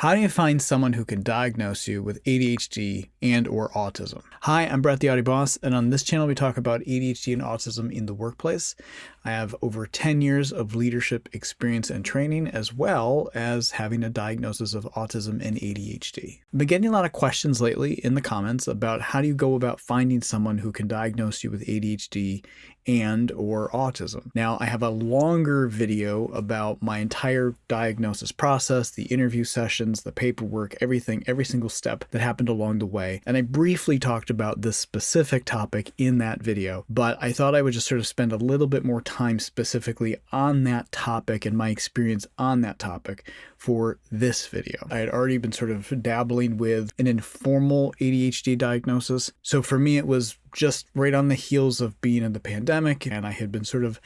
How do you find someone who can diagnose you with ADHD and or autism? Hi, I'm Brett the Audi Boss, and on this channel we talk about ADHD and autism in the workplace. I have over 10 years of leadership experience and training, as well as having a diagnosis of autism and ADHD. I've been getting a lot of questions lately in the comments about how do you go about finding someone who can diagnose you with ADHD and or autism. Now, I have a longer video about my entire diagnosis process, the interview sessions, the paperwork, everything, every single step that happened along the way. And I briefly talked about this specific topic in that video, but I thought I would just sort of spend a little bit more time specifically on that topic and my experience on that topic for this video. I had already been sort of dabbling with an informal ADHD diagnosis. So for me, it was just right on the heels of being in the pandemic, and I had been sort of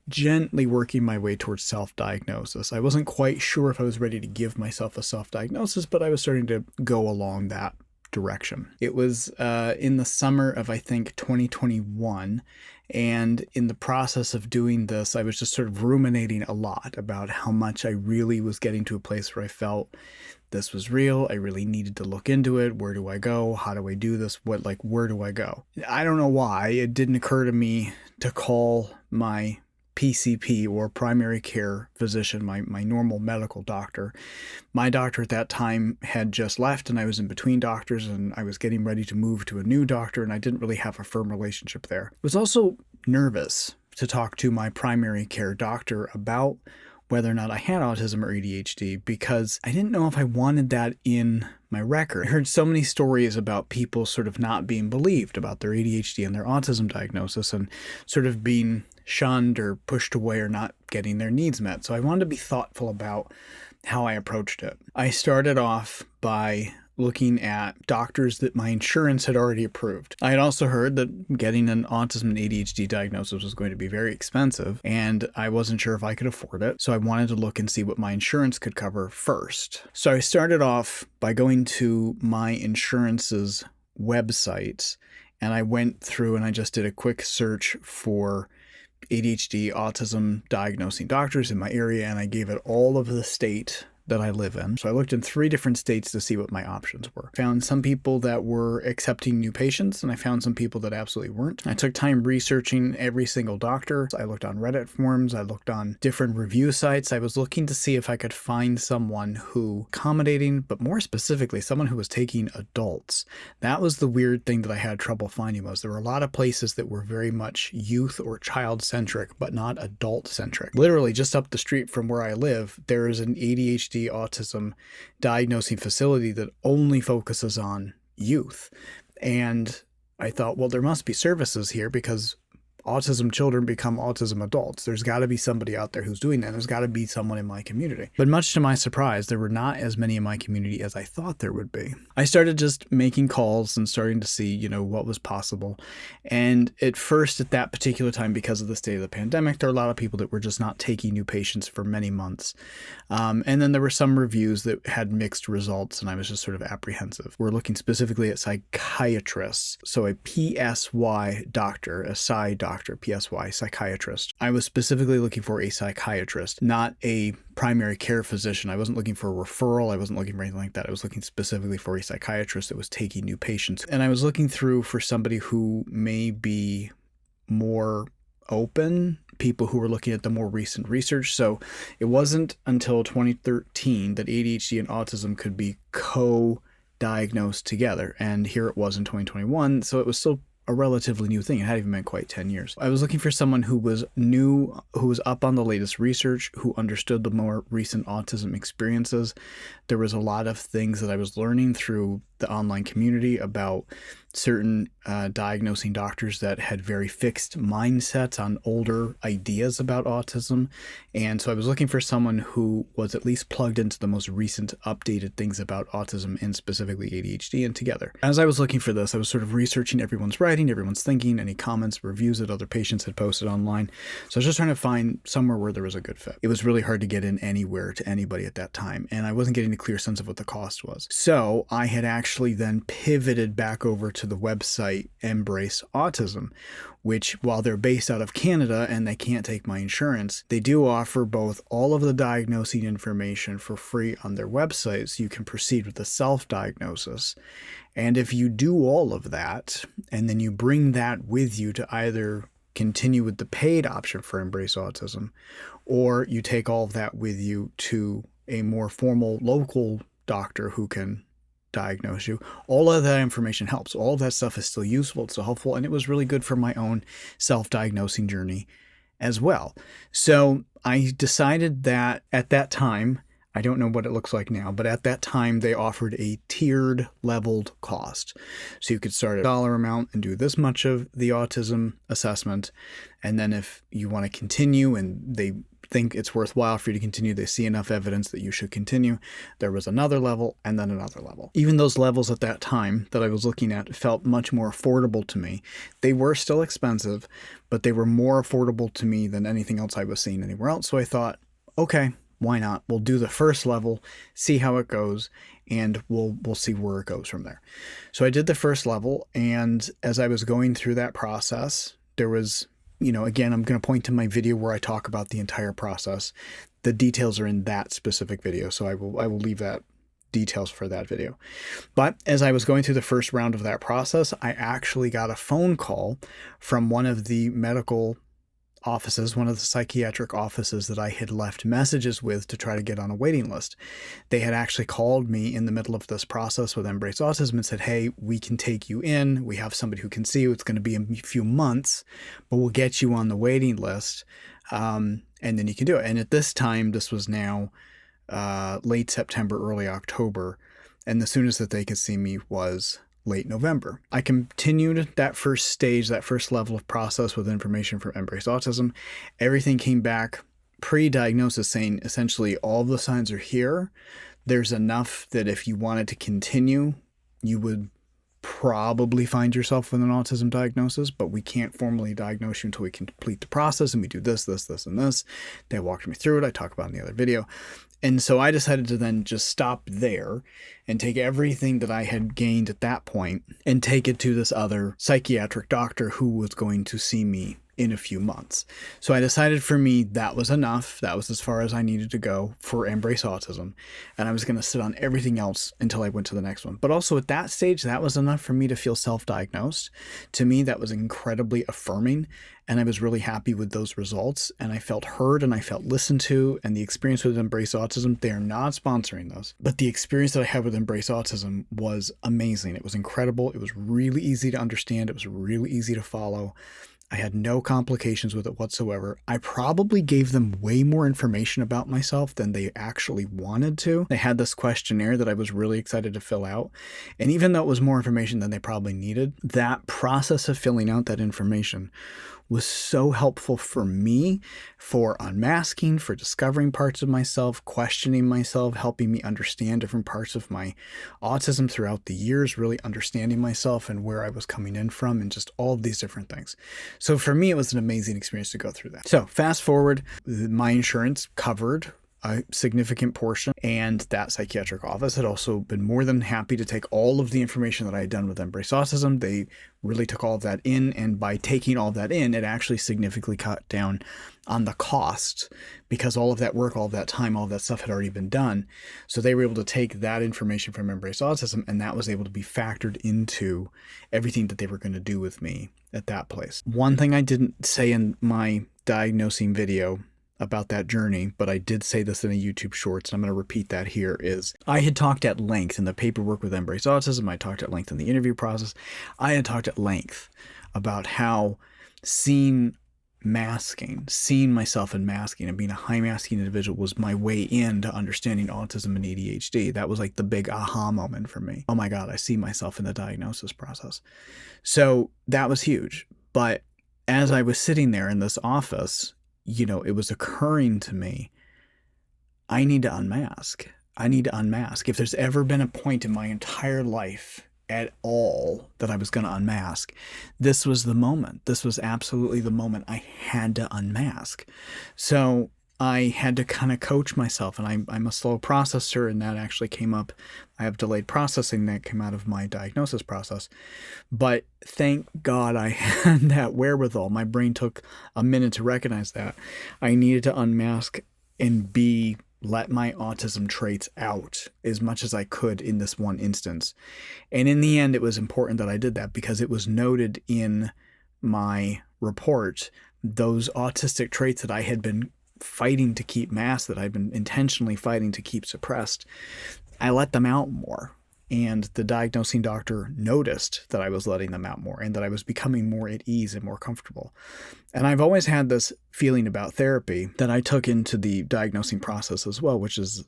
gently working my way towards self-diagnosis. I wasn't quite sure if I was ready to give myself a self-diagnosis, but I was starting to go along that direction. It was in the summer of, I think, 2021. And in the process of doing this, I was just sort of ruminating a lot about how much I really was getting to a place where I felt this was real. I really needed to look into it. Where do I go? How do I do this? Where do I go? I don't know why it didn't occur to me to call my PCP or primary care physician, my normal medical doctor. My doctor at that time had just left and I was in between doctors and I was getting ready to move to a new doctor and I didn't really have a firm relationship there. I was also nervous to talk to my primary care doctor about whether or not I had autism or ADHD because I didn't know if I wanted that in my record. I heard so many stories about people sort of not being believed about their ADHD and their autism diagnosis and sort of being shunned or pushed away or not getting their needs met. So I wanted to be thoughtful about how I approached it. I started off by looking at doctors that my insurance had already approved. I had also heard that getting an autism and ADHD diagnosis was going to be very expensive, and I wasn't sure if I could afford it. So I wanted to look and see what my insurance could cover first. So I started off by going to my insurance's websites, and I went through and I just did a quick search for ADHD, autism diagnosing doctors in my area, and I gave it all of the state that I live in. So I looked in 3 different states to see what my options were. Found some people that were accepting new patients, and I found some people that absolutely weren't. I took time researching every single doctor. I looked on Reddit forums. I looked on different review sites. I was looking to see if I could find someone who accommodating, but more specifically, someone who was taking adults. That was the weird thing that I had trouble finding. Was there were a lot of places that were very much youth or child-centric, but not adult-centric. Literally just up the street from where I live, there is an ADHD autism diagnosing facility that only focuses on youth. And I thought, well, there must be services here because autism children become autism adults. There's got to be somebody out there who's doing that. There's got to be someone in my community. But much to my surprise, there were not as many in my community as I thought there would be. I started just making calls and starting to see, what was possible. And at first, at that particular time, because of the state of the pandemic, there were a lot of people that were just not taking new patients for many months. And then there were some reviews that had mixed results, and I was just sort of apprehensive. We're looking specifically at psychiatrists. So a PSY doctor, a psy doctor, PSY, psychiatrist. I was specifically looking for a psychiatrist, not a primary care physician. I wasn't looking for a referral. I wasn't looking for anything like that. I was looking specifically for a psychiatrist that was taking new patients. And I was looking through for somebody who may be more open, people who were looking at the more recent research. So it wasn't until 2013 that ADHD and autism could be co-diagnosed together. And here it was in 2021. So it was still a relatively new thing. It hadn't even been quite 10 years. I was looking for someone who was new, who was up on the latest research, who understood the more recent autism experiences. There was a lot of things that I was learning through the online community about certain diagnosing doctors that had very fixed mindsets on older ideas about autism. And so I was looking for someone who was at least plugged into the most recent updated things about autism and specifically ADHD and together. As I was looking for this, I was sort of researching everyone's writing, everyone's thinking, any comments, reviews that other patients had posted online. So I was just trying to find somewhere where there was a good fit. It was really hard to get in anywhere to anybody at that time, and I wasn't getting a clear sense of what the cost was. So I had actually actually then pivoted back over to the website Embrace Autism, which, while they're based out of Canada and they can't take my insurance, they do offer both all of the diagnosing information for free on their website, so you can proceed with the self-diagnosis. And if you do all of that, and then you bring that with you to either continue with the paid option for Embrace Autism, or you take all of that with you to a more formal local doctor who can diagnose you, all of that information helps. All of that stuff is still useful, it's still helpful, and it was really good for my own self-diagnosing journey as well. So I decided that at that time, I don't know what it looks like now, but at that time they offered a tiered leveled cost. So you could start at a dollar amount and do this much of the autism assessment. And then if you want to continue and they think it's worthwhile for you to continue, they see enough evidence that you should continue, there was another level and then another level. Even those levels at that time that I was looking at felt much more affordable to me. They were still expensive, but they were more affordable to me than anything else I was seeing anywhere else. So I thought, okay, why not? We'll do the first level, see how it goes, and we'll see where it goes from there. So I did the first level, and as I was going through that process, there was, again, I'm going to point to my video where I talk about the entire process. The details are in that specific video, so I will leave that details for that video. But as I was going through the first round of that process, I actually got a phone call from one of the medical offices, one of the psychiatric offices that I had left messages with to try to get on a waiting list. They had actually called me in the middle of this process with Embrace Autism and said, hey, we can take you in. We have somebody who can see you. It's going to be a few months, but we'll get you on the waiting list. And then you can do it. And at this time, this was now late September, early October. And the soonest that they could see me was late November. I continued that first stage, that first level of process with information from Embrace Autism. Everything came back pre-diagnosis saying essentially all the signs are here. There's enough that if you wanted to continue, you would probably find yourself with an autism diagnosis, but we can't formally diagnose you until we complete the process, and we do this, this, this, and this. They walked me through it. I talk about it in the other video. And so I decided to then just stop there and take everything that I had gained at that point and take it to this other psychiatric doctor who was going to see me in a few months. So I decided for me that was enough. That was as far as I needed to go for Embrace Autism. And I was going to sit on everything else until I went to the next one. But also at that stage, that was enough for me to feel self-diagnosed. To me, that was incredibly affirming. And I was really happy with those results. And I felt heard and I felt listened to. And the experience with Embrace Autism, they are not sponsoring this, but the experience that I had with Embrace Autism was amazing. It was incredible. It was really easy to understand. It was really easy to follow. I had no complications with it whatsoever. I probably gave them way more information about myself than they actually wanted to. They had this questionnaire that I was really excited to fill out. And even though it was more information than they probably needed, that process of filling out that information was so helpful for me, for unmasking, for discovering parts of myself, questioning myself, helping me understand different parts of my autism throughout the years, really understanding myself and where I was coming in from, and just all of these different things. So for me, it was an amazing experience to go through that. So fast forward, my insurance covered a significant portion, and that psychiatric office had also been more than happy to take all of the information that I had done with Embrace Autism. They really took all of that in, and by taking all of that in, it actually significantly cut down on the cost, because all of that work, all of that time, all of that stuff had already been done. So they were able to take that information from Embrace Autism, and that was able to be factored into everything that they were going to do with me at that place. One thing I didn't say in my diagnosing video about that journey, but I did say this in a YouTube Shorts, and I'm going to repeat that here, is I had talked at length in the paperwork with Embrace Autism. I talked at length in the interview process. I had talked at length about how seeing myself in masking and being a high masking individual was my way into understanding autism and ADHD. That was like the big aha moment for me. Oh my God, I see myself in the diagnosis process. So that was huge. But as I was sitting there in this office, it was occurring to me, I need to unmask. I need to unmask. If there's ever been a point in my entire life at all that I was going to unmask, this was the moment. This was absolutely the moment I had to unmask. So I had to kind of coach myself, and I'm a slow processor, and that actually came up. I have delayed processing that came out of my diagnosis process. But thank God I had that wherewithal. My brain took a minute to recognize that. I needed to unmask and let my autism traits out as much as I could in this one instance. And in the end, it was important that I did that because it was noted in my report, those autistic traits that I had been fighting to keep masked, that I'd been intentionally fighting to keep suppressed, I let them out more. And the diagnosing doctor noticed that I was letting them out more and that I was becoming more at ease and more comfortable. And I've always had this feeling about therapy that I took into the diagnosing process as well, which is,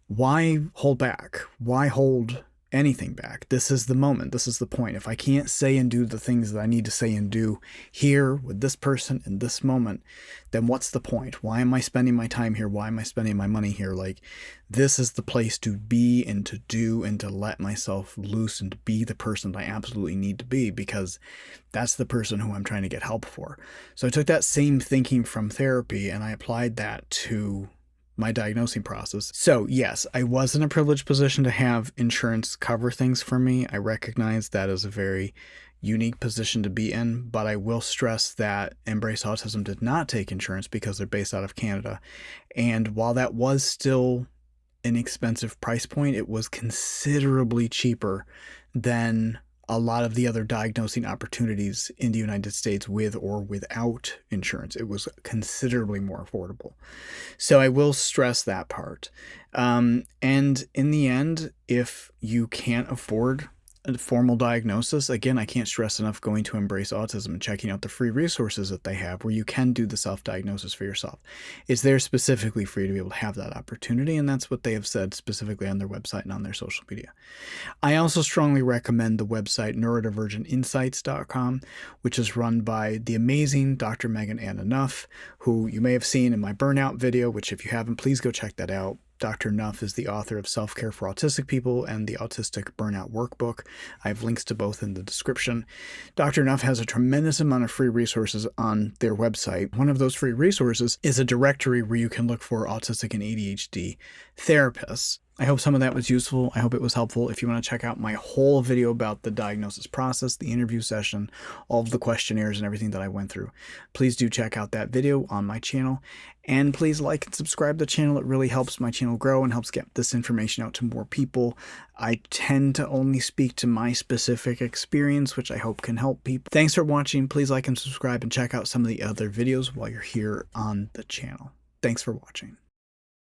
why hold back? Why hold anything back? This is the moment. This is the point. If I can't say and do the things that I need to say and do here with this person in this moment, then what's the point? Why am I spending my time here? Why am I spending my money here? Like, this is the place to be and to do and to let myself loose and to be the person that I absolutely need to be, because that's the person who I'm trying to get help for. So I took that same thinking from therapy and I applied that to my diagnosing process. So yes, I was in a privileged position to have insurance cover things for me. I recognize that is a very unique position to be in, but I will stress that Embrace Autism did not take insurance because they're based out of Canada. And while that was still an expensive price point, it was considerably cheaper than a lot of the other diagnosing opportunities in the United States with or without insurance. It was considerably more affordable. So I will stress that part. And in the end, if you can't afford a formal diagnosis, again, I can't stress enough going to Embrace Autism and checking out the free resources that they have where you can do the self-diagnosis for yourself. It's there specifically for you to be able to have that opportunity, and that's what they have said specifically on their website and on their social media. I also strongly recommend the website neurodivergentinsights.com, which is run by the amazing Dr. Megan Anna Nuff, who you may have seen in my burnout video, which if you haven't, please go check that out. Dr. Nuff is the author of Self-Care for Autistic People and the Autistic Burnout Workbook. I have links to both in the description. Dr. Nuff has a tremendous amount of free resources on their website. One of those free resources is a directory where you can look for autistic and ADHD therapists. I hope some of that was useful. I hope it was helpful. If you want to check out my whole video about the diagnosis process, the interview session, all of the questionnaires and everything that I went through, please do check out that video on my channel. And please like and subscribe to the channel. It really helps my channel grow and helps get this information out to more people. I tend to only speak to my specific experience, which I hope can help people. Thanks for watching. Please like and subscribe and check out some of the other videos while you're here on the channel. Thanks for watching.